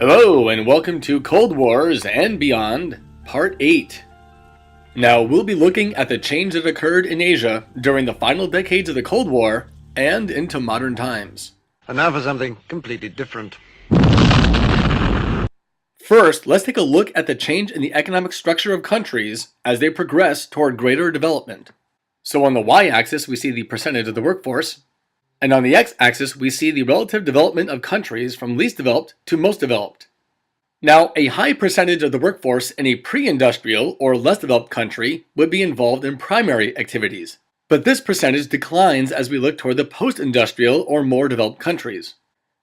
Hello and welcome to Cold Wars and Beyond, Part 8. Now we'll be looking at the change that occurred in Asia during the final decades of the Cold War and into modern times. And now for something completely different. First, let's take a look at the change in the economic structure of countries as they progress toward greater development. So on the y-axis we see the percentage of the workforce, and on the x-axis we see the relative development of countries from least developed to most developed. Now, a high percentage of the workforce in a pre-industrial or less developed country would be involved in primary activities, but this percentage declines as we look toward the post-industrial or more developed countries.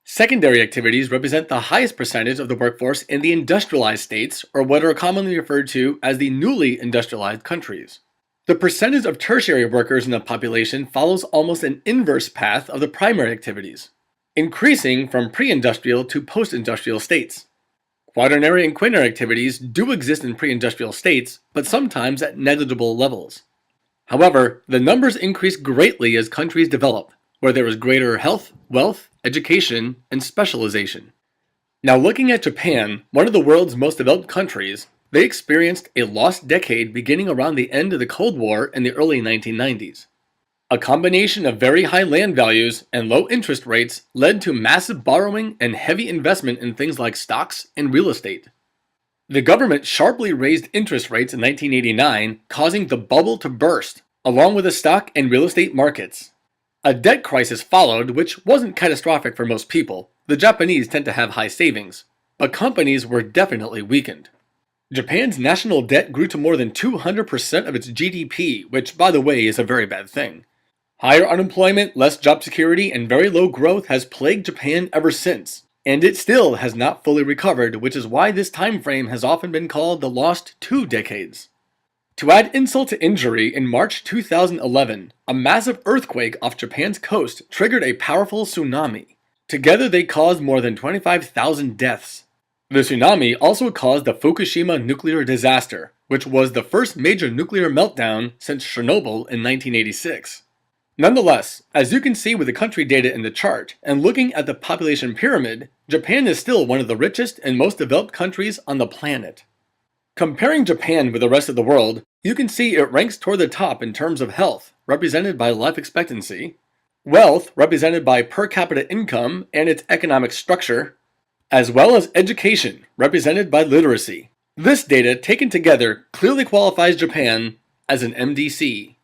Secondary activities represent the highest percentage of the workforce in the industrialized states, or what are commonly referred to as the newly industrialized countries. The percentage of tertiary workers in the population follows almost an inverse path of the primary activities, increasing from pre-industrial to post-industrial states. Quaternary and quinary activities do exist in pre-industrial states, but sometimes at negligible levels. However, the numbers increase greatly as countries develop, where there is greater health, wealth, education, and specialization. Now looking at Japan, one of the world's most developed countries, they experienced a lost decade beginning around the end of the Cold War in the early 1990s. A combination of very high land values and low interest rates led to massive borrowing and heavy investment in things like stocks and real estate. The government sharply raised interest rates in 1989, causing the bubble to burst, along with the stock and real estate markets. A debt crisis followed, which wasn't catastrophic for most people. The Japanese tend to have high savings, but companies were definitely weakened. Japan's national debt grew to more than 200% of its GDP, which, by the way, is a very bad thing. Higher unemployment, less job security, and very low growth has plagued Japan ever since, and it still has not fully recovered, which is why this time frame has often been called the lost 2 decades. To add insult to injury, in March 2011, a massive earthquake off Japan's coast triggered a powerful tsunami. Together they caused more than 25,000 deaths. The tsunami also caused the Fukushima nuclear disaster, which was the first major nuclear meltdown since Chernobyl in 1986. Nonetheless, as you can see with the country data in the chart, and looking at the population pyramid, Japan is still one of the richest and most developed countries on the planet. Comparing Japan with the rest of the world, you can see it ranks toward the top in terms of health, represented by life expectancy, wealth, represented by per capita income and its economic structure, as well as education, represented by literacy. This data, taken together, clearly qualifies Japan as an MDC.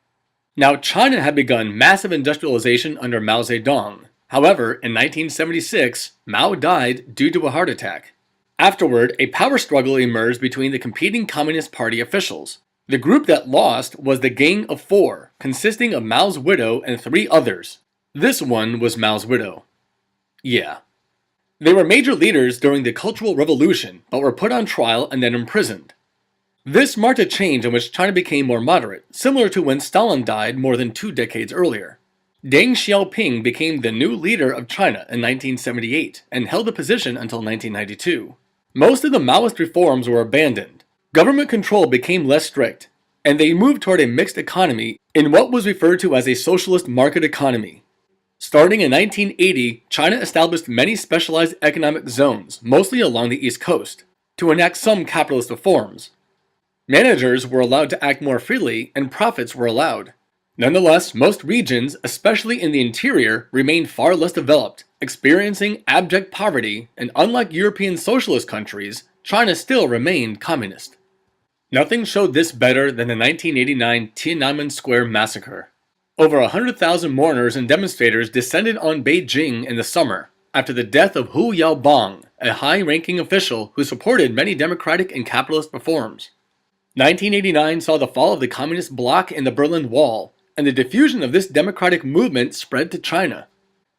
Now, China had begun massive industrialization under Mao Zedong. However, in 1976, Mao died due to a heart attack. Afterward, a power struggle emerged between the competing Communist Party officials. The group that lost was the Gang of Four, consisting of Mao's widow and 3 others. This one was Mao's widow. Yeah. They were major leaders during the Cultural Revolution, but were put on trial and then imprisoned. This marked a change in which China became more moderate, similar to when Stalin died more than 2 decades earlier. Deng Xiaoping became the new leader of China in 1978 and held the position until 1992. Most of the Maoist reforms were abandoned. Government control became less strict, and they moved toward a mixed economy in what was referred to as a socialist market economy. Starting in 1980, China established many specialized economic zones, mostly along the East Coast, to enact some capitalist reforms. Managers were allowed to act more freely, and profits were allowed. Nonetheless, most regions, especially in the interior, remained far less developed, experiencing abject poverty, and unlike European socialist countries, China still remained communist. Nothing showed this better than the 1989 Tiananmen Square massacre. Over 100,000 mourners and demonstrators descended on Beijing in the summer after the death of Hu Yaobang, a high-ranking official who supported many democratic and capitalist reforms. 1989 saw the fall of the Communist bloc and the Berlin Wall, and the diffusion of this democratic movement spread to China.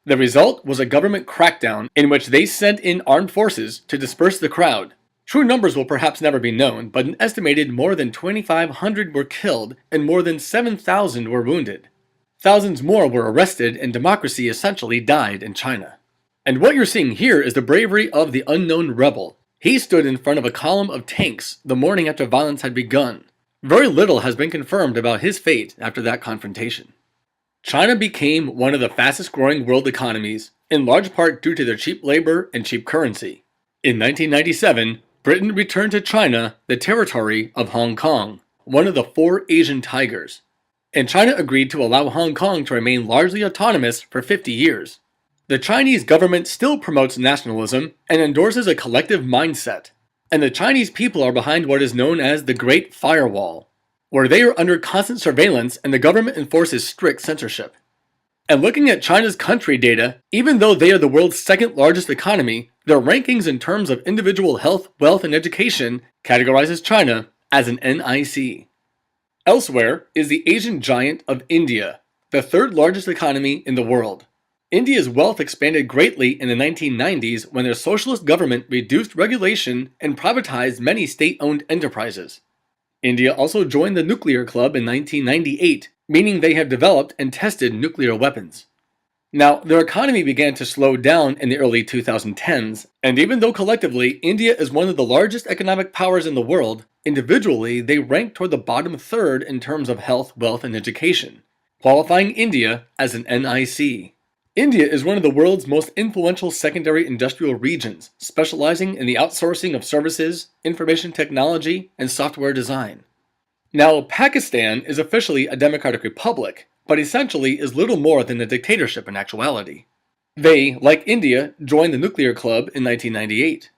The result was a government crackdown in which they sent in armed forces to disperse the crowd. True numbers will perhaps never be known, but an estimated more than 2,500 were killed and more than 7,000 were wounded. Thousands more were arrested, and democracy essentially died in China. And what you're seeing here is the bravery of the unknown rebel. He stood in front of a column of tanks the morning after violence had begun. Very little has been confirmed about his fate after that confrontation. China became one of the fastest growing world economies, in large part due to their cheap labor and cheap currency. In 1997, Britain returned to China the territory of Hong Kong, one of the four Asian tigers, and China agreed to allow Hong Kong to remain largely autonomous for 50 years. The Chinese government still promotes nationalism and endorses a collective mindset, and the Chinese people are behind what is known as the Great Firewall, where they are under constant surveillance and the government enforces strict censorship. And looking at China's country data, even though they are the world's second largest economy, their rankings in terms of individual health, wealth, and education categorizes China as an NIC. Elsewhere is the Asian giant of India, the third largest economy in the world. India's wealth expanded greatly in the 1990s when their socialist government reduced regulation and privatized many state-owned enterprises. India also joined the Nuclear Club in 1998, meaning they have developed and tested nuclear weapons. Now, their economy began to slow down in the early 2010s, and even though collectively India is one of the largest economic powers in the world, individually they rank toward the bottom third in terms of health, wealth, and education, qualifying India as an NIC. India is one of the world's most influential secondary industrial regions, specializing in the outsourcing of services, information technology, and software design. Now, Pakistan is officially a democratic republic, but essentially is little more than a dictatorship in actuality. They, like India, joined the Nuclear Club in 1998.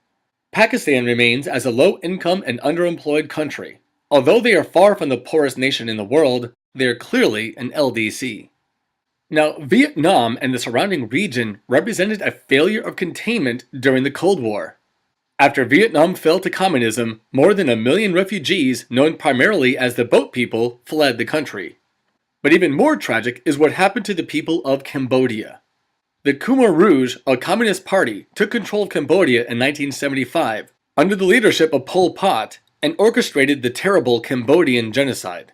Pakistan remains as a low-income and underemployed country. Although they are far from the poorest nation in the world, they are clearly an LDC. Now, Vietnam and the surrounding region represented a failure of containment during the Cold War. After Vietnam fell to communism, more than 1 million refugees, known primarily as the Boat People, fled the country. But even more tragic is what happened to the people of Cambodia. The Khmer Rouge, a communist party, took control of Cambodia in 1975 under the leadership of Pol Pot and orchestrated the terrible Cambodian genocide.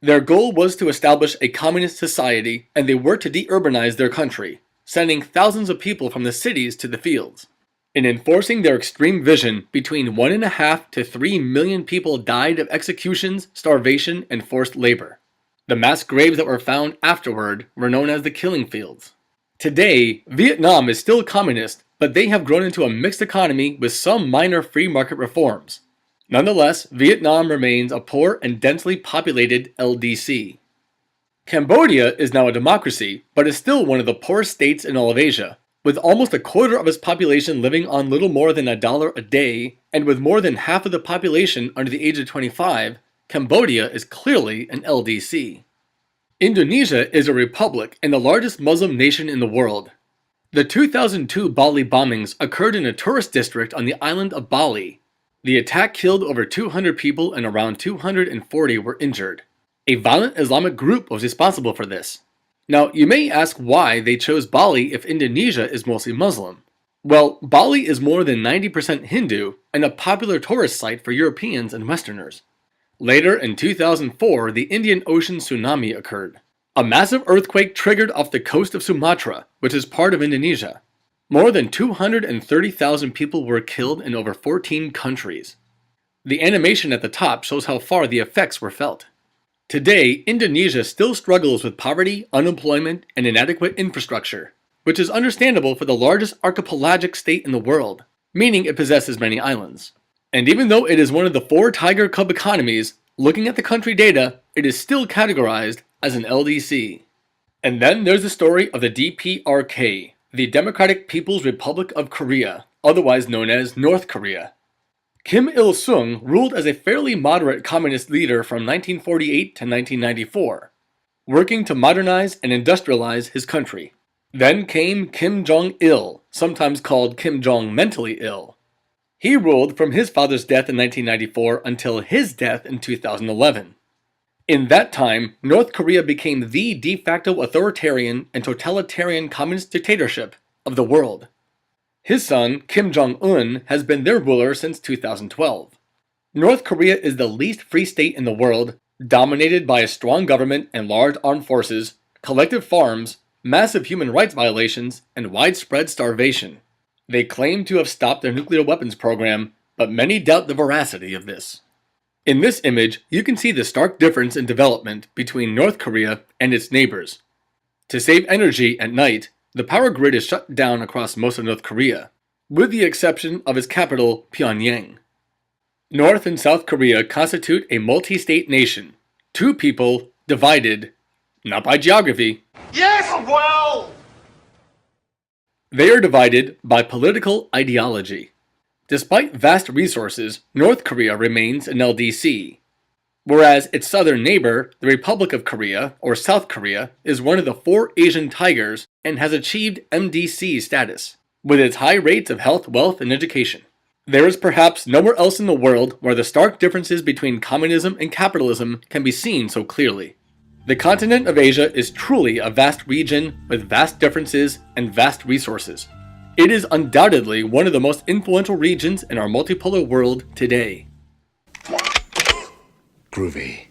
Their goal was to establish a communist society, and they worked to de-urbanize their country, sending thousands of people from the cities to the fields. In enforcing their extreme vision, between 1.5 to 3 million people died of executions, starvation, and forced labor. The mass graves that were found afterward were known as the killing fields. Today, Vietnam is still communist, but they have grown into a mixed economy with some minor free market reforms. Nonetheless, Vietnam remains a poor and densely populated LDC. Cambodia is now a democracy, but is still one of the poorest states in all of Asia, with almost a quarter of its population living on little more than $1 a day, and with more than half of the population under the age of 25, Cambodia is clearly an LDC. Indonesia is a republic and the largest Muslim nation in the world. The 2002 Bali bombings occurred in a tourist district on the island of Bali. The attack killed over 200 people and around 240 were injured. A violent Islamic group was responsible for this. Now, you may ask why they chose Bali if Indonesia is mostly Muslim. Well, Bali is more than 90% Hindu and a popular tourist site for Europeans and Westerners. Later in 2004, the Indian Ocean tsunami occurred. A massive earthquake triggered off the coast of Sumatra, which is part of Indonesia. More than 230,000 people were killed in over 14 countries. The animation at the top shows how far the effects were felt. Today, Indonesia still struggles with poverty, unemployment, and inadequate infrastructure, which is understandable for the largest archipelagic state in the world, meaning it possesses many islands. And even though it is one of the 4 Tiger Cub economies, looking at the country data, it is still categorized as an LDC. And then there's the story of the DPRK, the Democratic People's Republic of Korea, otherwise known as North Korea. Kim Il-sung ruled as a fairly moderate communist leader from 1948 to 1994, working to modernize and industrialize his country. Then came Kim Jong-il, sometimes called Kim Jong mentally ill. He ruled from his father's death in 1994 until his death in 2011. In that time, North Korea became the de facto authoritarian and totalitarian communist dictatorship of the world. His son, Kim Jong-un, has been their ruler since 2012. North Korea is the least free state in the world, dominated by a strong government and large armed forces, collective farms, massive human rights violations, and widespread starvation. They claim to have stopped their nuclear weapons program, but many doubt the veracity of this. In this image, you can see the stark difference in development between North Korea and its neighbors. To save energy at night, the power grid is shut down across most of North Korea. with the exception of its capital, Pyongyang. North and South Korea constitute a multi-state nation, two people divided, not by geography. Yes, well! They are divided by political ideology. Despite vast resources, North Korea remains an LDC, whereas its southern neighbor, the Republic of Korea, or South Korea, is one of the four Asian tigers and has achieved MDC status, with its high rates of health, wealth, and education. There is perhaps nowhere else in the world where the stark differences between communism and capitalism can be seen so clearly. The continent of Asia is truly a vast region with vast differences and vast resources. It is undoubtedly one of the most influential regions in our multipolar world today. Groovy.